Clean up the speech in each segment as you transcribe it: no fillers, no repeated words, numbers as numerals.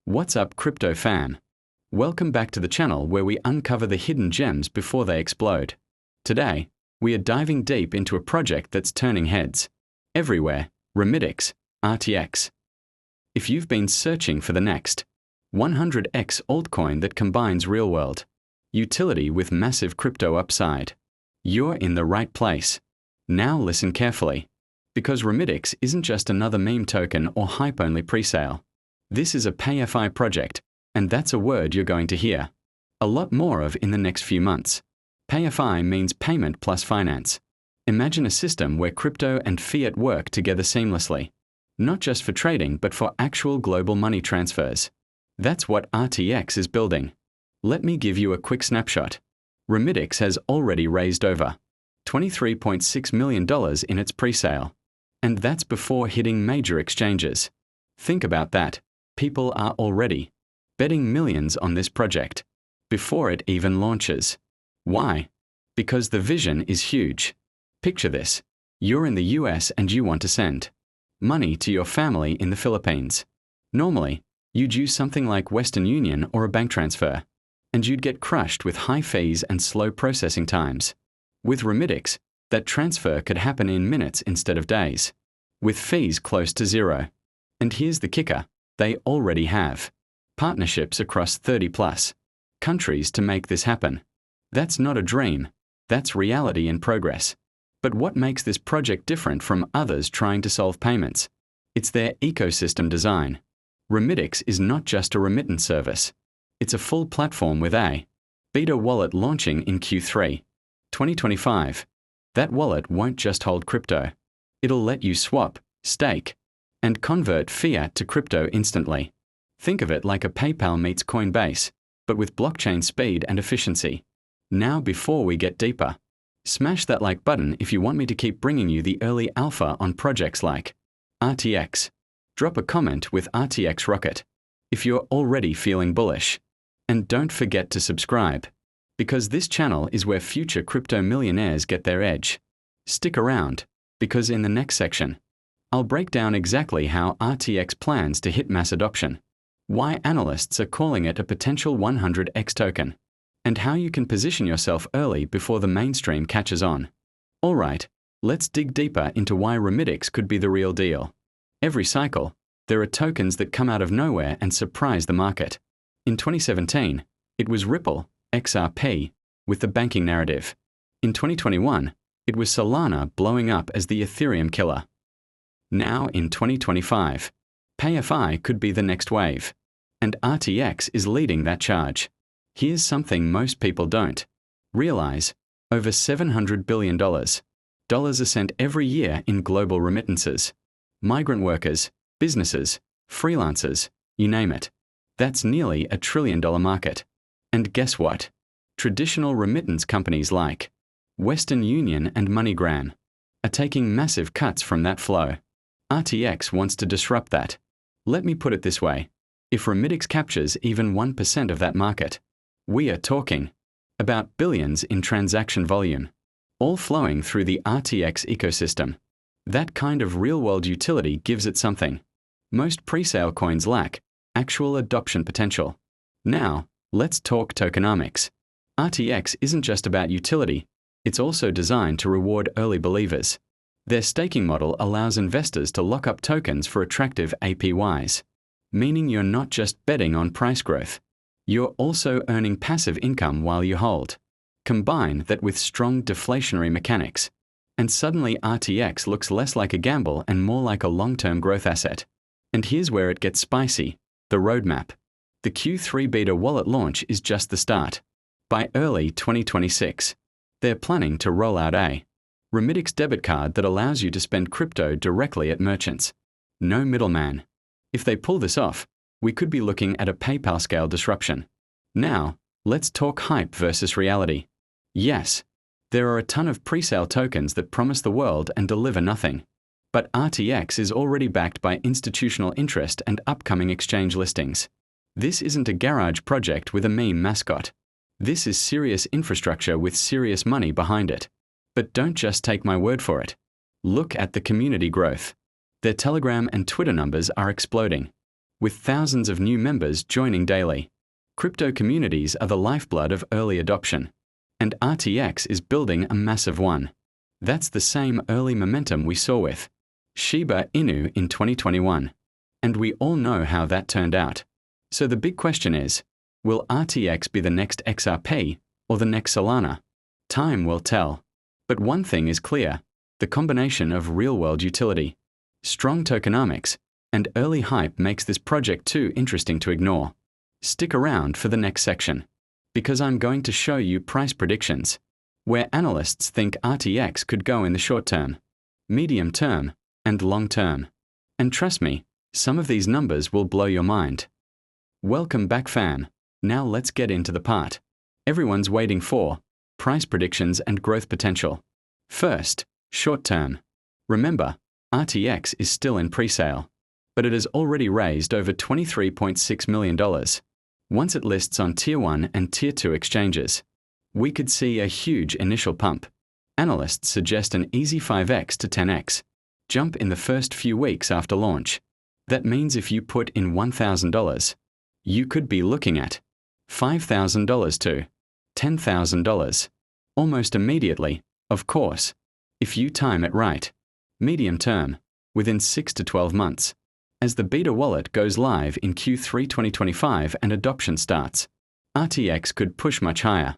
What's up, crypto fam? Welcome back to the channel where we uncover the hidden gems before they explode. Today, we are diving deep into a project that's turning heads everywhere: Remittix, RTX. If you've been searching for the next 100x altcoin that combines real-world utility with massive crypto upside, you're in the right place. Now listen carefully, because Remittix isn't just another meme token or hype-only presale. This is a PayFi project, and that's a word you're going to hear a lot more of in the next few months. PayFi means payment plus finance. Imagine a system where crypto and fiat work together seamlessly, not just for trading but for actual global money transfers. That's what RTX is building. Let me give you a quick snapshot. Remittix has already raised over $23.6 million in its presale, and that's before hitting major exchanges. Think about that. People are already betting millions on this project before it even launches. Why? Because the vision is huge. Picture this. You're in the US and you want to send money to your family in the Philippines. Normally, you'd use something like Western Union or a bank transfer, and you'd get crushed with high fees and slow processing times. With Remittix, that transfer could happen in minutes instead of days, with fees close to zero. And here's the kicker. They already have partnerships across 30+ countries to make this happen. That's not a dream. That's reality in progress. But what makes this project different from others trying to solve payments? It's their ecosystem design. Remittix is not just a remittance service. It's a full platform with a beta wallet launching in Q3 2025. That wallet won't just hold crypto. It'll let you swap, stake, and convert fiat to crypto instantly. Think of it like a PayPal meets Coinbase, but with blockchain speed and efficiency. Now, before we get deeper, smash that like button if you want me to keep bringing you the early alpha on projects like RTX. Drop a comment with RTX Rocket if you're already feeling bullish. And don't forget to subscribe, because this channel is where future crypto millionaires get their edge. Stick around, because in the next section, I'll break down exactly how RTX plans to hit mass adoption, why analysts are calling it a potential 100x token, and how you can position yourself early before the mainstream catches on. Alright, let's dig deeper into why Remittix could be the real deal. Every cycle, there are tokens that come out of nowhere and surprise the market. In 2017, it was Ripple, XRP, with the banking narrative. In 2021, it was Solana blowing up as the Ethereum killer. Now in 2025, PayFi could be the next wave, and RTX is leading that charge. Here's something most people don't realize. Over $700 billion are sent every year in global remittances. Migrant workers, businesses, freelancers, you name it. That's nearly $1 trillion market. And guess what? Traditional remittance companies like Western Union and MoneyGram are taking massive cuts from that flow. RTX wants to disrupt that. Let me put it this way. If Remittix captures even 1% of that market, we are talking about billions in transaction volume, all flowing through the RTX ecosystem. That kind of real-world utility gives it something most presale coins lack: actual adoption potential. Now, let's talk tokenomics. RTX isn't just about utility, it's also designed to reward early believers. Their staking model allows investors to lock up tokens for attractive APYs, meaning you're not just betting on price growth. You're also earning passive income while you hold. Combine that with strong deflationary mechanics, and suddenly RTX looks less like a gamble and more like a long-term growth asset. And here's where it gets spicy: the roadmap. The Q3 beta wallet launch is just the start. By early 2026, they're planning to roll out a Remittix debit card that allows you to spend crypto directly at merchants. No middleman. If they pull this off, we could be looking at a PayPal-scale disruption. Now, let's talk hype versus reality. Yes, there are a ton of presale tokens that promise the world and deliver nothing. But RTX is already backed by institutional interest and upcoming exchange listings. This isn't a garage project with a meme mascot. This is serious infrastructure with serious money behind it. But don't just take my word for it. Look at the community growth. Their Telegram and Twitter numbers are exploding. with thousands of new members joining daily. Crypto communities are the lifeblood of early adoption, and RTX is building a massive one. That's the same early momentum we saw with Shiba Inu in 2021, and we all know how that turned out. So the big question is, will RTX be the next XRP or the next Solana? Time will tell. But one thing is clear, the combination of real-world utility, strong tokenomics, and early hype makes this project too interesting to ignore. Stick around for the next section, because I'm going to show you price predictions, where analysts think RTX could go in the short term, medium term, and long term. And trust me, some of these numbers will blow your mind. Welcome back, fam. Now let's get into the part everyone's waiting for: price predictions and growth potential. First, short term. Remember, RTX is still in pre-sale, but it has already raised over $23.6 million. Once it lists on Tier 1 and Tier 2 exchanges, we could see a huge initial pump. Analysts suggest an easy 5x to 10x jump in the first few weeks after launch. That means if you put in $1,000, you could be looking at $5,000 to $10,000 almost immediately, of course, if you time it right. Medium term, within 6 to 12 months. As the beta wallet goes live in Q3 2025 and adoption starts, RTX could push much higher.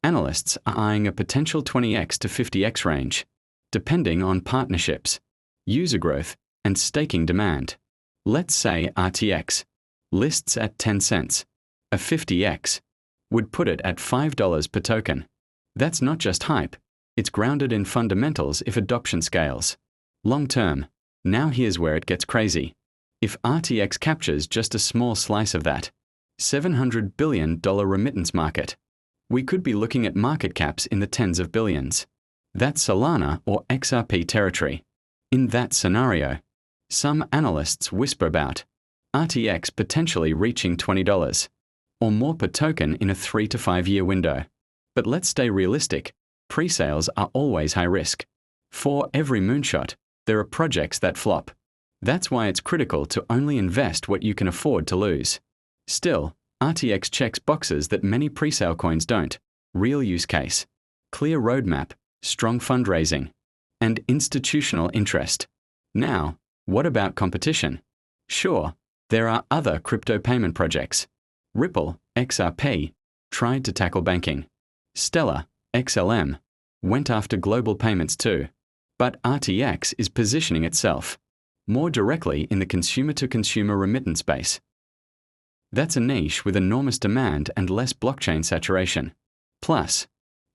Analysts are eyeing a potential 20x to 50x range, depending on partnerships, user growth, and staking demand. Let's say RTX lists at 10 cents. A 50x would put it at $5 per token. That's not just hype, it's grounded in fundamentals if adoption scales. Long term, now here's where it gets crazy. If RTX captures just a small slice of that $700 billion remittance market, we could be looking at market caps in the tens of billions. That's Solana or XRP territory. In that scenario, some analysts whisper about RTX potentially reaching $20 or more per token in a 3 to 5 year window. But let's stay realistic. Pre-sales are always high risk. For every moonshot, there are projects that flop. That's why it's critical to only invest what you can afford to lose. Still, RTX checks boxes that many presale coins don't: real use case, clear roadmap, strong fundraising, and institutional interest. Now, what about competition? Sure, there are other crypto payment projects. Ripple, XRP, tried to tackle banking. Stellar, XLM, went after global payments too. But RTX is positioning itself more directly in the consumer-to-consumer remittance space. That's a niche with enormous demand and less blockchain saturation. Plus,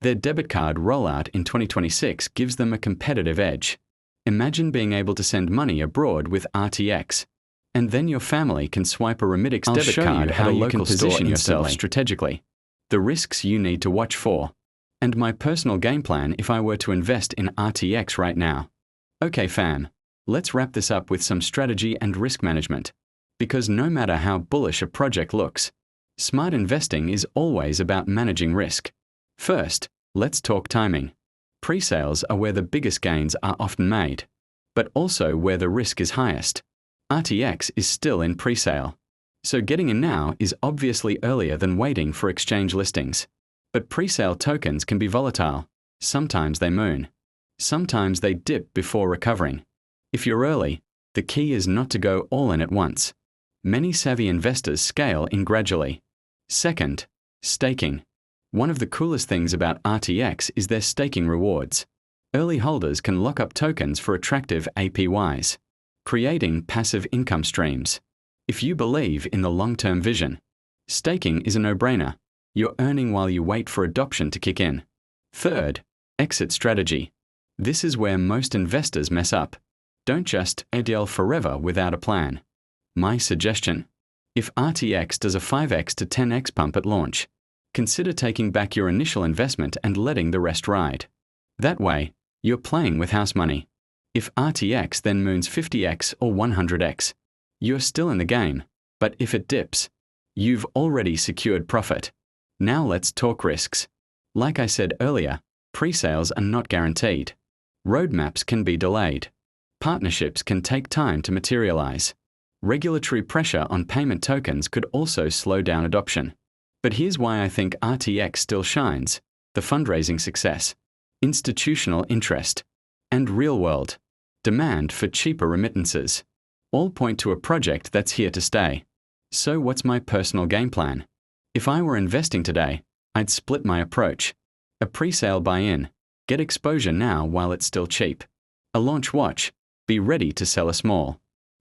their debit card rollout in 2026 gives them a competitive edge. Imagine being able to send money abroad with RTX, and then your family can swipe a Remittix debit card how you can position yourself strategically. The risks you need to watch for, and my personal game plan if I were to invest in RTX right now. Okay, fam. Let's wrap this up with some strategy and risk management. Because no matter how bullish a project looks, smart investing is always about managing risk. First, let's talk timing. Pre-sales are where the biggest gains are often made, but also where the risk is highest. RTX is still in pre-sale, so getting in now is obviously earlier than waiting for exchange listings. But pre-sale tokens can be volatile. Sometimes they moon. Sometimes they dip before recovering. If you're early, the key is not to go all in at once. Many savvy investors scale in gradually. Second, staking. One of the coolest things about RTX is their staking rewards. Early holders can lock up tokens for attractive APYs, creating passive income streams. If you believe in the long-term vision, staking is a no-brainer. You're earning while you wait for adoption to kick in. Third, exit strategy. This is where most investors mess up. Don't just ADL forever without a plan. My suggestion: if RTX does a 5x to 10x pump at launch, consider taking back your initial investment and letting the rest ride. That way, you're playing with house money. If RTX then moons 50x or 100x, you're still in the game, but if it dips, you've already secured profit. Now let's talk risks. Like I said earlier, pre-sales are not guaranteed. Roadmaps can be delayed. Partnerships can take time to materialize. Regulatory pressure on payment tokens could also slow down adoption. But here's why I think RTX still shines: the fundraising success, institutional interest, and real-world demand for cheaper remittances all point to a project that's here to stay. So what's my personal game plan? If I were investing today, I'd split my approach. A pre-sale buy-in, get exposure now while it's still cheap. A launch watch, be ready to sell a small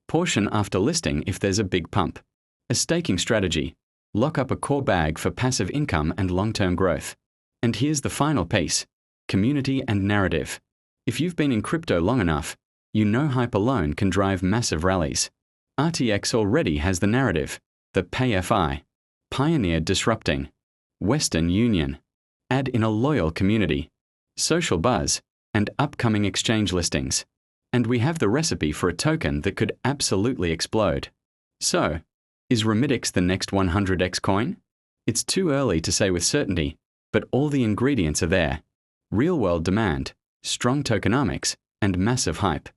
portion after listing if there's a big pump. A staking strategy, lock up a core bag for passive income and long-term growth. And here's the final piece: community and narrative. If you've been in crypto long enough, you know hype alone can drive massive rallies. RTX already has the narrative: the PayFi, pioneer disrupting, Western Union, add in a loyal community, social buzz, and upcoming exchange listings. And we have the recipe for a token that could absolutely explode. So, is Remittix the next 100x coin? It's too early to say with certainty, but all the ingredients are there: real-world demand, strong tokenomics, and massive hype.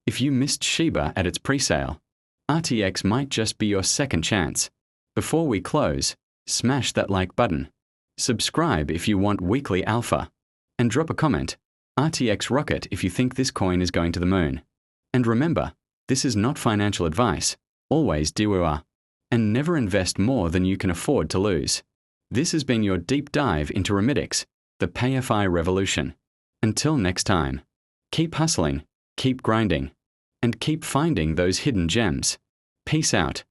If you missed Shiba at its pre-sale, RTX might just be your second chance. Before we close, smash that like button, subscribe if you want weekly alpha, and drop a comment: RTX rocket if you think this coin is going to the moon. And remember, this is not financial advice. Always DWR. And never invest more than you can afford to lose. This has been your deep dive into Remittix, the PayFi revolution. Until next time, keep hustling, keep grinding, and keep finding those hidden gems. Peace out.